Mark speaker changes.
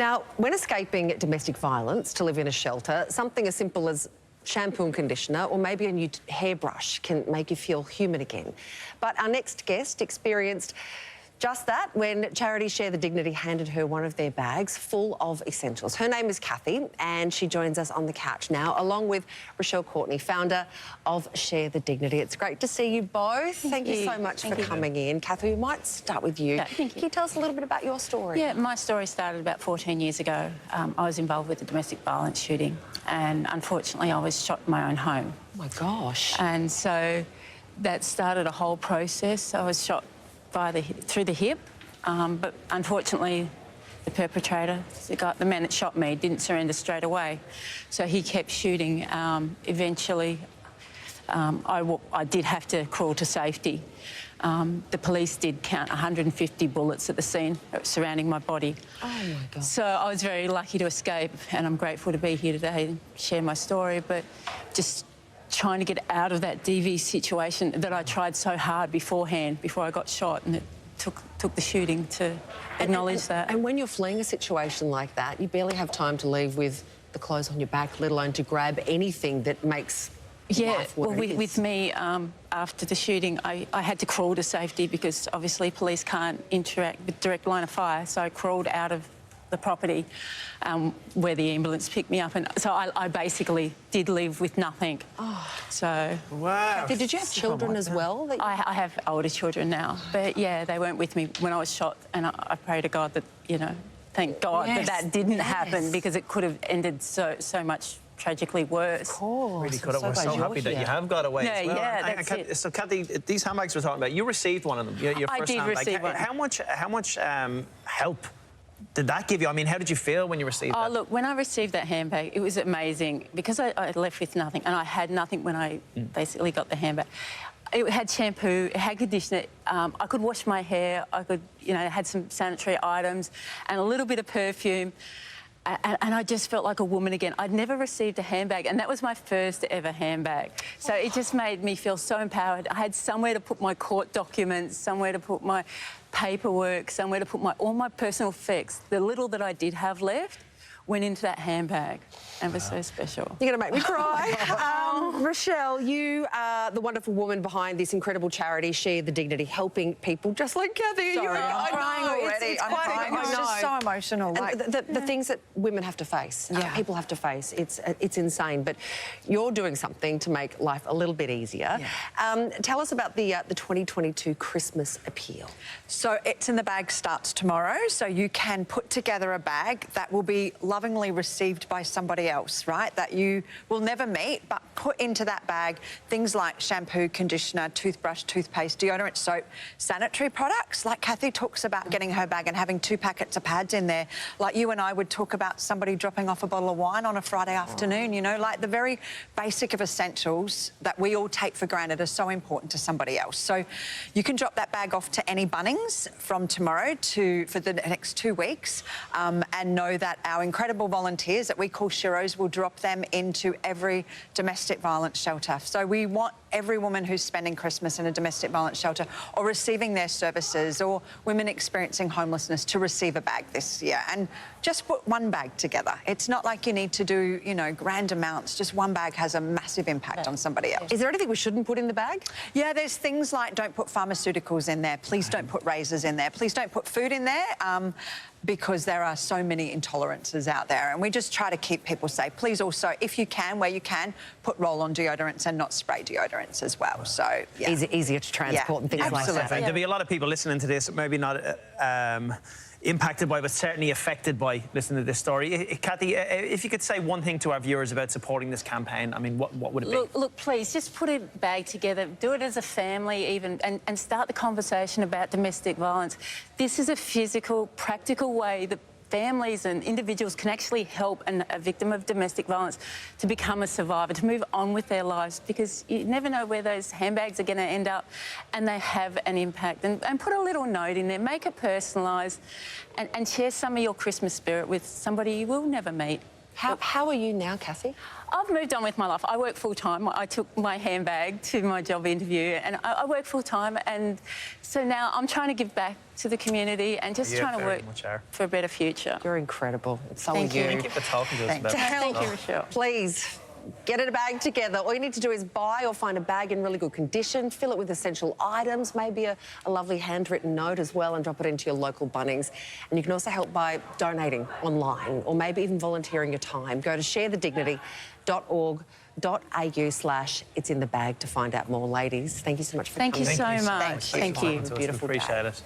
Speaker 1: Now, when escaping domestic violence to live in a shelter, something as simple as shampoo and conditioner or maybe a new hairbrush can make you feel human again. But our next guest experienced just that when Charity Share the Dignity handed her one of their bags full of essentials. Her name is Kathy and she joins us on the couch now, along with Rochelle Courtney, founder of Share the Dignity. It's great to see you both. Thank you so much for coming in. Kathy, we might start with you. Can you tell us a little bit about your story?
Speaker 2: Yeah, my story started about 14 years ago. I was involved with a domestic violence shooting and unfortunately I was shot in my own home.
Speaker 1: Oh my gosh.
Speaker 2: And so that started a whole process. I was shot through the hip, but unfortunately the perpetrator, the man that shot me, didn't surrender straight away. So he kept shooting. Eventually I did have to crawl to safety. The police did count 150 bullets at the scene surrounding my body.
Speaker 1: Oh my God.
Speaker 2: So I was very lucky to escape and I'm grateful to be here today and share my story, but just trying to get out of that DV situation that I tried so hard beforehand, before I got shot, and it took the shooting to acknowledge that.
Speaker 1: And when you're fleeing a situation like that, you barely have time to leave with the clothes on your back, let alone to grab anything that makes life what it is.
Speaker 2: With me, after the shooting, I had to crawl to safety because obviously police can't interact with direct line of fire, so I crawled out of the property where the ambulance picked me up, and so I basically did live with nothing.
Speaker 1: Oh.
Speaker 2: So
Speaker 1: wow. Did you have children as well?
Speaker 2: I have older children now, but yeah, they weren't with me when I was shot, and I pray to God that, you know, thank God that didn't happen, because it could have ended so much tragically worse.
Speaker 1: Of course.
Speaker 3: Really could have. We're so happy that you have got away as well.
Speaker 2: Yeah, that's it.
Speaker 3: So, Kathy, these handbags we're talking about, you received one of them. Your
Speaker 2: I
Speaker 3: first
Speaker 2: did
Speaker 3: handbag.
Speaker 2: receive one.
Speaker 3: How much help did that give you? I mean, how did you feel when you received that?
Speaker 2: Oh, look, when I received that handbag, it was amazing because I left with nothing, and I had nothing when I basically got the handbag. It had shampoo, it had conditioner, I could wash my hair, I could, you know, it had some sanitary items and a little bit of perfume. And I just felt like a woman again. I'd never received a handbag, and that was my first ever handbag. So it just made me feel so empowered. I had somewhere to put my court documents, somewhere to put my paperwork, somewhere to put all my personal effects. The little that I did have left went into that handbag, and it was so special.
Speaker 1: You're going to make me cry. Rochelle, you are the wonderful woman behind this incredible charity, Share the Dignity, helping people just like Kathy.
Speaker 4: Sorry, I'm crying already. I'm crying. It's just so emotional.
Speaker 1: Like, the things that women have to face, people have to face, it's insane. But you're doing something to make life a little bit easier. Yeah. Tell us about the 2022 Christmas appeal.
Speaker 4: So It's in the Bag starts tomorrow, so you can put together a bag that will be lovingly received by somebody else, right, that you will never meet, but put into that bag things like shampoo, conditioner, toothbrush, toothpaste, deodorant, soap, sanitary products. Like Kathy talks about getting her bag and having 2 packets of pads in there. Like you and I would talk about somebody dropping off a bottle of wine on a Friday afternoon, you know, like the very basic of essentials that we all take for granted are so important to somebody else. So you can drop that bag off to any Bunnings from tomorrow for the next 2 weeks, and know that our incredible volunteers that we call Sheroes will drop them into every domestic violence shelter. So we want every woman who's spending Christmas in a domestic violence shelter or receiving their services, or women experiencing homelessness, to receive a bag this year. And just put one bag together. It's not like you need to do, you know, grand amounts. Just one bag has a massive impact on somebody else.
Speaker 1: Is there anything we shouldn't put in the bag?
Speaker 4: Yeah, there's things like don't put pharmaceuticals in there. Please don't put razors in there. Please don't put food in there. Because there are so many intolerances out there, and we just try to keep people safe. Please also, if you can, where you can, put roll-on deodorants and not spray deodorants as well. So, yeah.
Speaker 1: Easier to transport and things like that.
Speaker 3: There'll be a lot of people listening to this, maybe not impacted by, but certainly affected by listening to this story. Kathy, if you could say one thing to our viewers about supporting this campaign, I mean, what would it be?
Speaker 2: Look, please, just put a bag together, do it as a family even, and start the conversation about domestic violence. This is a physical, practical way that families and individuals can actually help a victim of domestic violence to become a survivor, to move on with their lives, because you never know where those handbags are going to end up, and they have an impact. And put a little note in there, make it personalised, and share some of your Christmas spirit with somebody you will never meet.
Speaker 1: How are you now, Kathy?
Speaker 2: I've moved on with my life. I work full time. I took my handbag to my job interview, and I work full time. And so now I'm trying to give back to the community and just
Speaker 3: You
Speaker 2: trying to
Speaker 3: very
Speaker 2: work
Speaker 3: much are.
Speaker 2: for a better future.
Speaker 1: You're incredible. So
Speaker 2: Thank
Speaker 1: are you.
Speaker 2: you.
Speaker 3: Thank you for talking to us about
Speaker 1: To
Speaker 3: this.
Speaker 1: help,
Speaker 2: Thank you, Rochelle.
Speaker 1: please get a bag together. All you need to do is buy or find a bag in really good condition, fill it with essential items, maybe a lovely handwritten note as well, and drop it into your local Bunnings. And you can also help by donating online or maybe even volunteering your time. Go to sharethedignity.org.au/it's in the bag to find out more. Ladies, thank you so much for
Speaker 2: Thank you
Speaker 1: coming.
Speaker 2: so
Speaker 3: Thank you
Speaker 2: much.
Speaker 3: for
Speaker 2: Thank
Speaker 3: talking
Speaker 2: you.
Speaker 3: to us. We
Speaker 1: Beautiful
Speaker 3: appreciate
Speaker 1: bag.
Speaker 3: it.